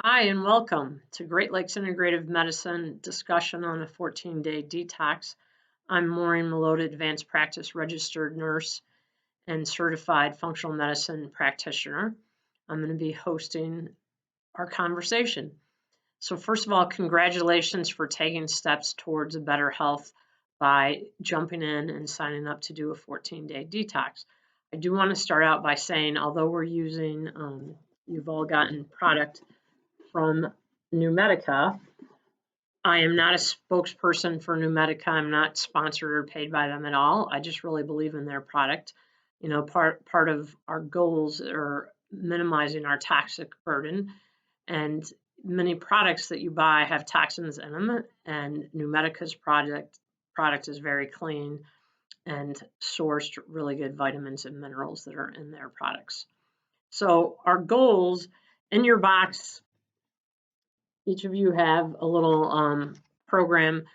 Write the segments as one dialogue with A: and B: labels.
A: Hi, and welcome to Great Lakes Integrative Medicine discussion on a 14-day detox. I'm Maureen Malota, advanced practice registered nurse and certified functional medicine practitioner. I'm going to be hosting our conversation. So, first of all, congratulations for taking steps towards a better health by jumping in and signing up to do a 14-day detox. I do want to start out by saying, although we're using, you've all gotten product from Numedica. I am not a spokesperson for Numedica. I'm not sponsored or paid by them at all. I just really believe in their product. You know, part of our goals are minimizing our toxic burden, and many products that you buy have toxins in them. And Numedica's product is very clean and sourced really good vitamins and minerals that are in their products. So our goals in your box, each of you have a little program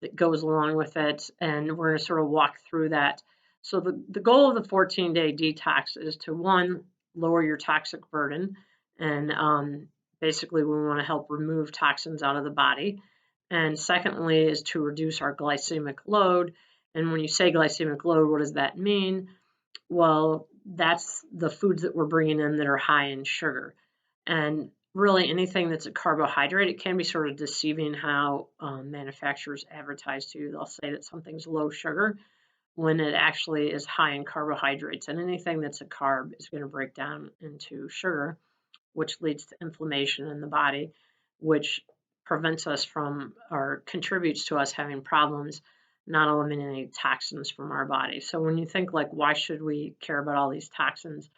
A: that goes along with it, and we're going to sort of walk through that. So the goal of the 14-day detox is to, one, lower your toxic burden, and basically we want to help remove toxins out of the body. And secondly is to reduce our glycemic load. And when you say glycemic load, what does that mean? Well, that's the foods that we're bringing in that are high in sugar. And really anything that's a carbohydrate, it can be sort of deceiving how manufacturers advertise to you. They'll say that something's low sugar when it actually is high in carbohydrates. And anything that's a carb is going to break down into sugar, which leads to inflammation in the body, which prevents us from or contributes to us having problems not eliminating toxins from our body. So when you think like, why should we care about all these toxins?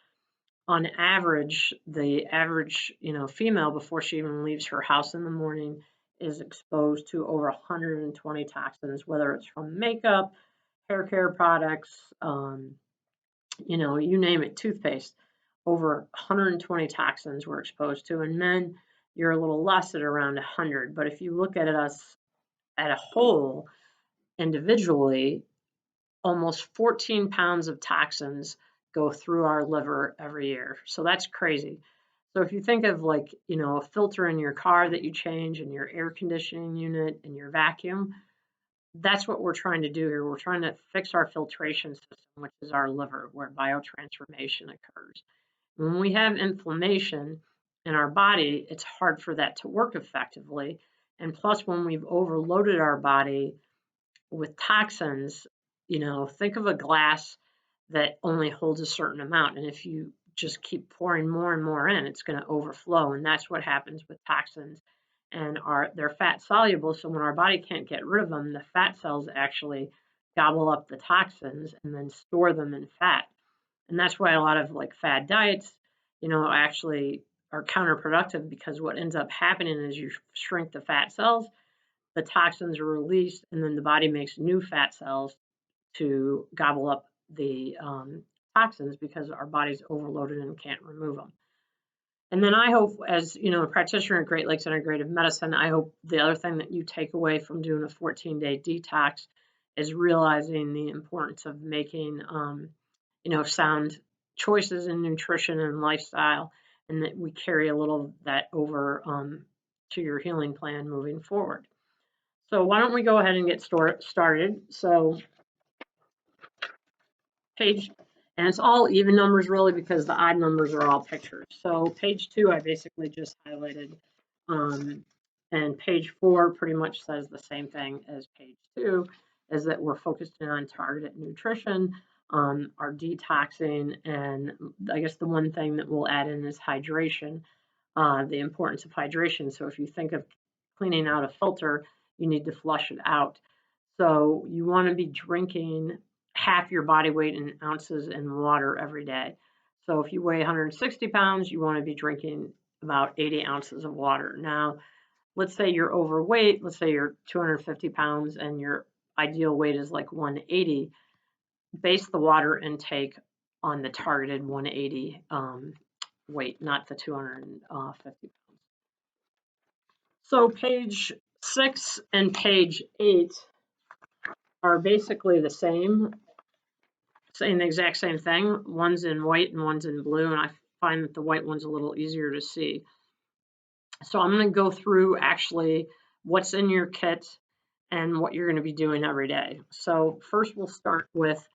A: On average, the average, female before she even leaves her house in the morning is exposed to over 120 toxins, whether it's from makeup, hair care products, you name it, toothpaste. Over 120 toxins we're exposed to. And men, you're a little less at around 100. But if you look at us at a whole, individually, almost 14 pounds of toxins go through our liver every year. So that's crazy. So if you think of like, a filter in your car that you change and your air conditioning unit and your vacuum, that's what we're trying to do here. We're trying to fix our filtration system, which is our liver, where biotransformation occurs. When we have inflammation in our body, it's hard for that to work effectively. And plus, when we've overloaded our body with toxins, think of a glass that only holds a certain amount. And if you just keep pouring more and more in, it's going to overflow. And that's what happens with toxins. And they're fat soluble. So when our body can't get rid of them, the fat cells actually gobble up the toxins and then store them in fat. And that's why a lot of like fad diets, actually are counterproductive, because what ends up happening is you shrink the fat cells, the toxins are released, and then the body makes new fat cells to gobble up the toxins, because our body's overloaded and can't remove them. And then I hope, as a practitioner at Great Lakes Integrative Medicine, I hope the other thing that you take away from doing a 14-day detox is realizing the importance of making, sound choices in nutrition and lifestyle, and that we carry a little of that over to your healing plan moving forward. So why don't we go ahead and get started? So page, and it's all even numbers really, because the odd numbers are all pictures. So page 2, I basically just highlighted, and page 4 pretty much says the same thing as page 2, is that we're focusing on targeted nutrition, our detoxing, and I guess the one thing that we'll add in is hydration, the importance of hydration. So if you think of cleaning out a filter, you need to flush it out. So you want to be drinking half your body weight in ounces in water every day. So if you weigh 160 pounds, you want to be drinking about 80 ounces of water. Now, let's say you're overweight. Let's say you're 250 pounds and your ideal weight is like 180. Base the water intake on the targeted 180 weight, not the 250 pounds. So page 6 and page 8 are basically the same, saying the exact same thing. One's in white and one's in blue, and I find that the white one's a little easier to see. So I'm going to go through actually what's in your kit and what you're going to be doing every day. So first we'll start with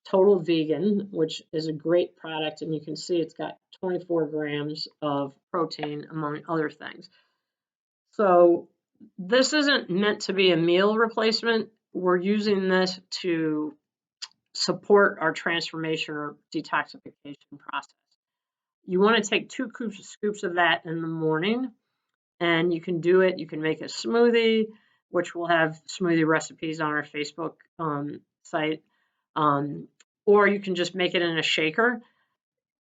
A: Total Vegan, which is a great product, and you can see it's got 24 grams of protein, among other things. So this isn't meant to be a meal replacement. We're using this to support our transformation or detoxification process. You want to take 2 scoops of that in the morning, and you can do it. You can make a smoothie, which we'll have smoothie recipes on our Facebook site, or you can just make it in a shaker.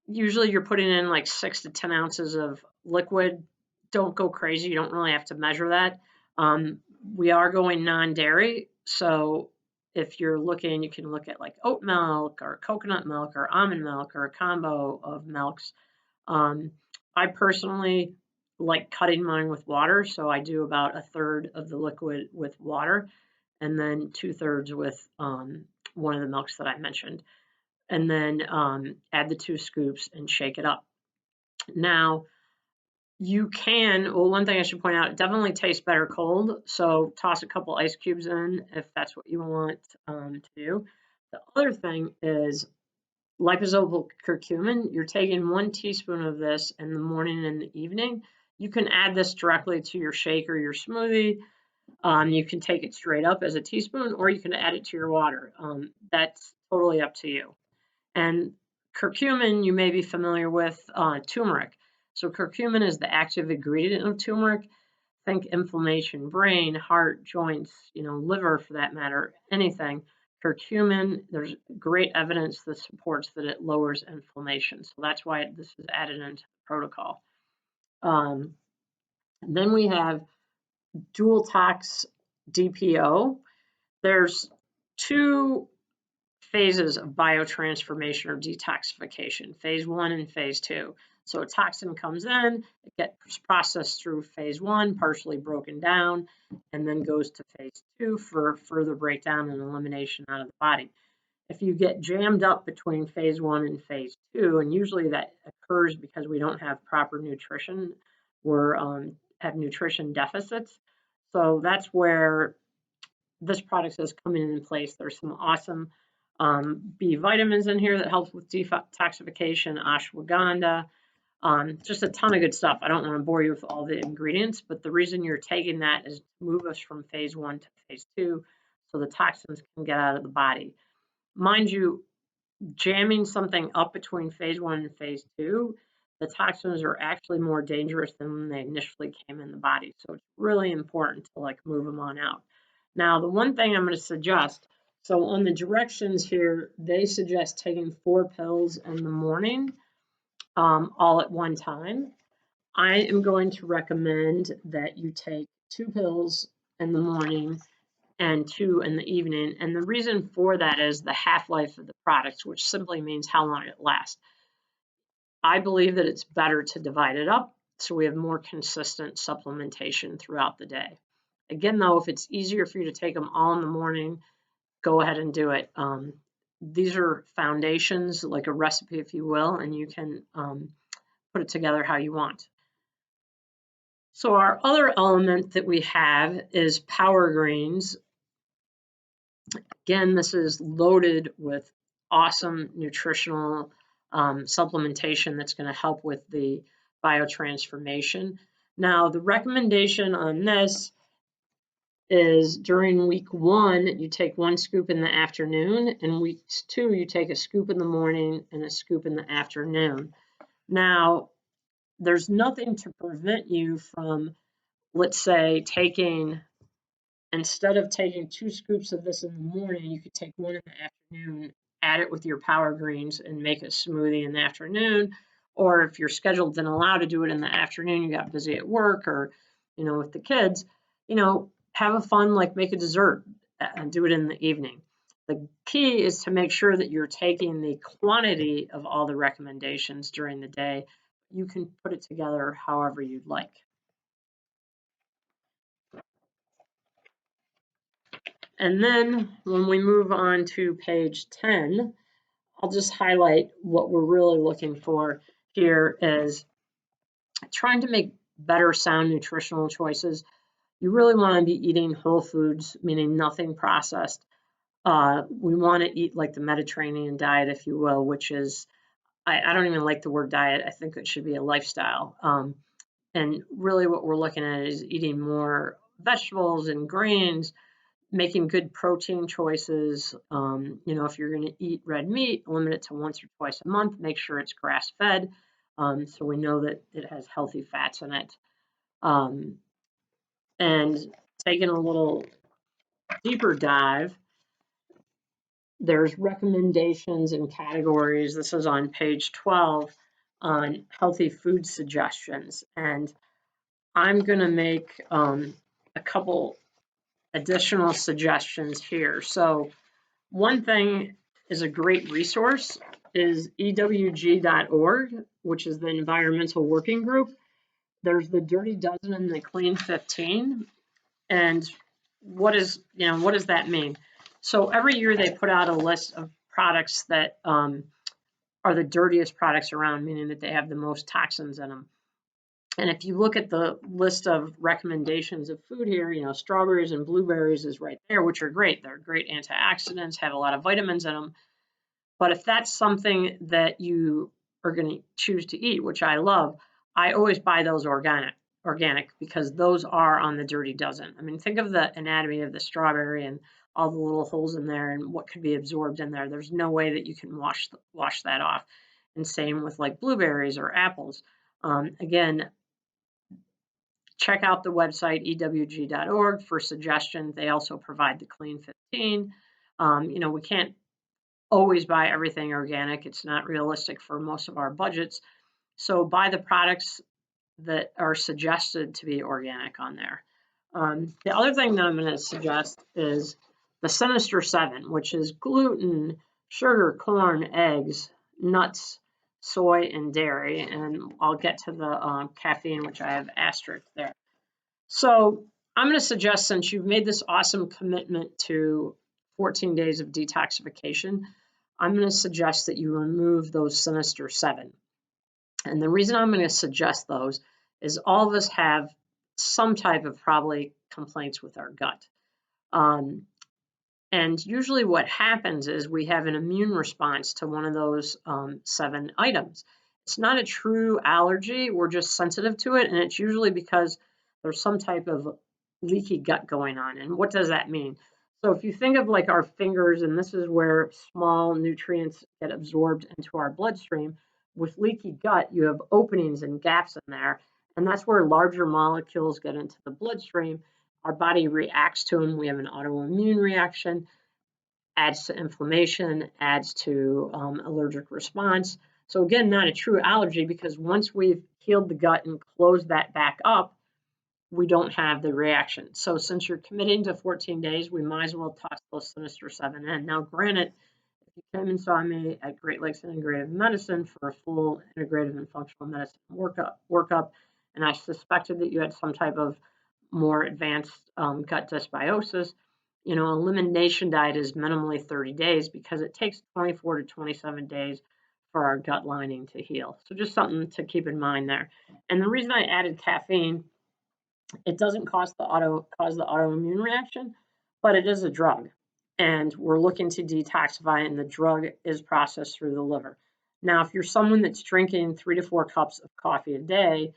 A: Usually you're putting in like 6 to 10 ounces of liquid. Don't go crazy. You don't really have to measure that. We are going non-dairy, so if you're looking, you can look at like oat milk or coconut milk or almond milk or a combo of milks. I personally like cutting mine with water, so I do about a third of the liquid with water and then 2/3 with one of the milks that I mentioned. And then add the 2 scoops and shake it up. Now, you can, well, one thing I should point out, it definitely tastes better cold. So toss a couple ice cubes in if that's what you want to do. The other thing is liposomal curcumin. You're taking 1 teaspoon of this in the morning and the evening. You can add this directly to your shake or your smoothie. You can take it straight up as a teaspoon, or you can add it to your water. That's totally up to you. And curcumin, you may be familiar with turmeric. So curcumin is the active ingredient of turmeric. Think inflammation, brain, heart, joints, liver for that matter, anything. Curcumin, there's great evidence that supports that it lowers inflammation. So that's why this is added into the protocol. Then we have dual tox DPO. There's 2 phases of biotransformation or detoxification, phase 1 and phase 2. So a toxin comes in, it gets processed through phase 1, partially broken down, and then goes to phase 2 for further breakdown and elimination out of the body. If you get jammed up between phase 1 and phase 2, and usually that occurs because we don't have proper nutrition, we're have nutrition deficits. So that's where this product is coming in place. There's some awesome B vitamins in here that helps with detoxification, ashwagandha, just a ton of good stuff. I don't want to bore you with all the ingredients, but the reason you're taking that is to move us from phase 1 to phase 2 so the toxins can get out of the body. Mind you, jamming something up between phase 1 and phase 2, the toxins are actually more dangerous than when they initially came in the body. So it's really important to like move them on out. Now, the one thing I'm going to suggest, so on the directions here, they suggest taking 4 pills in the morning, all at one time. I am going to recommend that you take 2 pills in the morning and 2 in the evening. And the reason for that is the half-life of the product, which simply means how long it lasts. I believe that it's better to divide it up so we have more consistent supplementation throughout the day. Again, though, if it's easier for you to take them all in the morning, go ahead and do it. These are foundations, like a recipe, if you will, and you can put it together how you want. So our other element that we have is Power Greens. Again, this is loaded with awesome nutritional supplementation that's going to help with the biotransformation. Now, the recommendation on this is during week 1, you take 1 scoop in the afternoon, and week 2, you take a scoop in the morning and a scoop in the afternoon. Now, there's nothing to prevent you from, let's say, instead of taking 2 scoops of this in the morning, you could take 1 in the afternoon, add it with your Power Greens, and make a smoothie in the afternoon. Or if your schedule didn't allow to do it in the afternoon, you got busy at work or, with the kids, have a fun, like make a dessert and do it in the evening. The key is to make sure that you're taking the quantity of all the recommendations during the day. You can put it together however you'd like. And then when we move on to page 10, I'll just highlight what we're really looking for here is trying to make better sound nutritional choices, you really want to be eating whole foods, meaning nothing processed. We want to eat like the Mediterranean diet, if you will, which is, I don't even like the word diet. I think it should be a lifestyle. And really what we're looking at is eating more vegetables and grains, making good protein choices. If you're going to eat red meat, limit it to once or twice a month. Make sure it's grass fed, so we know that it has healthy fats in it. And taking a little deeper dive, there's recommendations and categories. This is on page 12 on healthy food suggestions. And I'm going to make a couple additional suggestions here. So one thing is a great resource is ewg.org, which is the Environmental Working Group. There's the Dirty Dozen and the Clean 15. And what does that mean? So every year they put out a list of products that are the dirtiest products around, meaning that they have the most toxins in them. And if you look at the list of recommendations of food here, strawberries and blueberries is right there, which are great. They're great antioxidants, have a lot of vitamins in them. But if that's something that you are going to choose to eat, which I love, I always buy those organic because those are on the Dirty Dozen. I mean, think of the anatomy of the strawberry and all the little holes in there and what could be absorbed in there. There's no way that you can wash that off. And same with like blueberries or apples. Again, check out the website ewg.org for suggestions. They also provide the Clean 15. We can't always buy everything organic. It's not realistic for most of our budgets. So buy the products that are suggested to be organic on there. The other thing that I'm going to suggest is the Sinister 7, which is gluten, sugar, corn, eggs, nuts, soy, and dairy. And I'll get to the caffeine, which I have asterisk there. So I'm going to suggest, since you've made this awesome commitment to 14 days of detoxification, I'm going to suggest that you remove those Sinister 7. And the reason I'm going to suggest those is all of us have some type of probably complaints with our gut. And usually what happens is we have an immune response to one of those 7 items. It's not a true allergy. We're just sensitive to it. And it's usually because there's some type of leaky gut going on. And what does that mean? So if you think of like our fingers, and this is where small nutrients get absorbed into our bloodstream, with leaky gut, you have openings and gaps in there. And that's where larger molecules get into the bloodstream. Our body reacts to them. We have an autoimmune reaction, adds to inflammation, adds to allergic response. So again, not a true allergy, because once we've healed the gut and closed that back up, we don't have the reaction. So since you're committing to 14 days, we might as well toss those Sinister 7 in. Now, granted, if you came and saw me at Great Lakes Integrative Medicine for a full integrative and functional medicine workup, and I suspected that you had some type of more advanced gut dysbiosis, elimination diet is minimally 30 days because it takes 24 to 27 days for our gut lining to heal. So just something to keep in mind there. And the reason I added caffeine, it doesn't cause the autoimmune reaction, but it is a drug. And we're looking to detoxify, and the drug is processed through the liver. Now, if you're someone that's drinking 3 to 4 cups of coffee a day,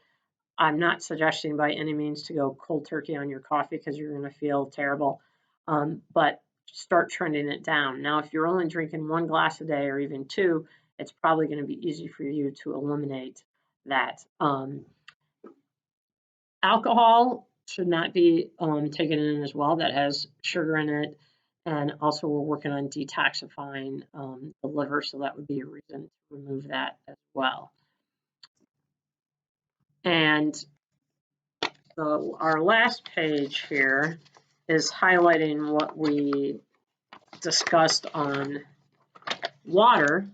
A: I'm not suggesting by any means to go cold turkey on your coffee because you're going to feel terrible, but start trending it down. Now, if you're only drinking 1 glass a day or even 2, it's probably going to be easy for you to eliminate that. Alcohol should not be taken in as well. That has sugar in it. And also we're working on detoxifying the liver, so that would be a reason to remove that as well. And so our last page here is highlighting what we discussed on water,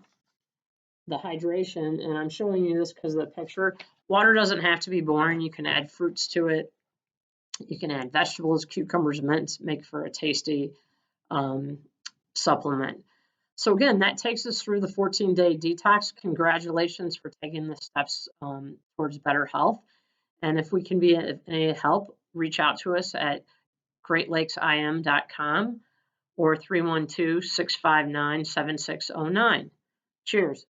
A: the hydration, and I'm showing you this because of the picture. Water doesn't have to be boring. You can add fruits to it. You can add vegetables, cucumbers, mints, make for a tasty supplement. So again, that takes us through the 14-day detox. Congratulations for taking the steps towards better health. And if we can be any help, reach out to us at greatlakesim.com or 312-659-7609. Cheers.